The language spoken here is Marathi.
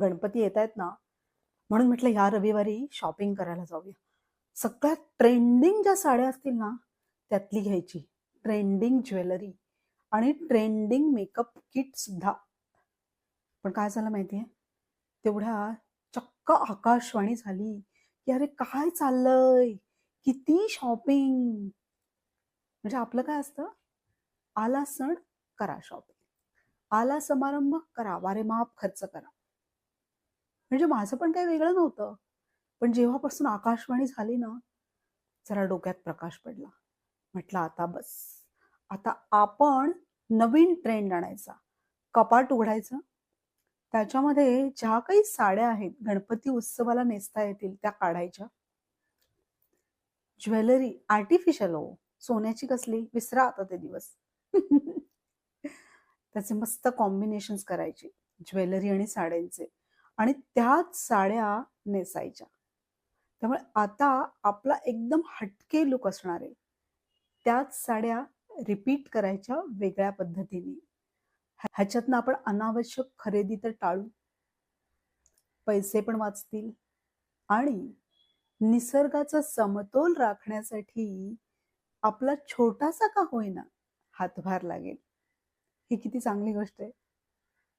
गणपती येत आहेत ना, म्हणून म्हटलं ह्या रविवारी शॉपिंग करायला जाऊया. सगळ्यात ट्रेंडिंग ज्या साड्या असतील ना, त्यातली घ्यायची. ट्रेंडिंग ज्वेलरी आणि ट्रेंडिंग मेकअप किट सुद्धा. पण काय झालं माहितीये? तेवढ्या चक्क आकाशवाणी झाली, की "अरे काय चाललंय? किती शॉपिंग?" म्हणजे आपलं काय असतं? आला सण, करा शॉपिंग. आला समारंभ, करा वारेमाप खर्च करा. म्हणजे माझं पण काही वेगळं नव्हतं. पण जेव्हापासून आकाशवाणी झाली ना, जरा डोक्यात प्रकाश पडला. म्हटलं आता बस. आता आपण नवीन ट्रेंड आणायचा. कपाट उघडायचं. त्याच्यामध्ये ज्या काही साड्या आहेत, गणपती उत्सवाला नेसता येतील त्या काढायच्या. ज्वेलरी आर्टिफिशियल हो. सोन्याची कसली? विसरा आता ते दिवस. त्याचे मस्त कॉम्बिनेशन्स करायचे. ज्वेलरी आणि साड्यांचे. आणि त्याच साड्या नेसायच्या. त्यामुळे आता आपला एकदम हटके लूक असणार आहे. त्याच साड्या रिपीट करायच्या वेगळ्या पद्धतीने. ह्याच्यातनं आपण अनावश्यक खरेदी तर टाळू. पैसे पण वाचतील आणि निसर्गाचा समतोल राखण्यासाठी आपला छोटासा का होईना हातभार लागेल. ही किती चांगली गोष्ट आहे.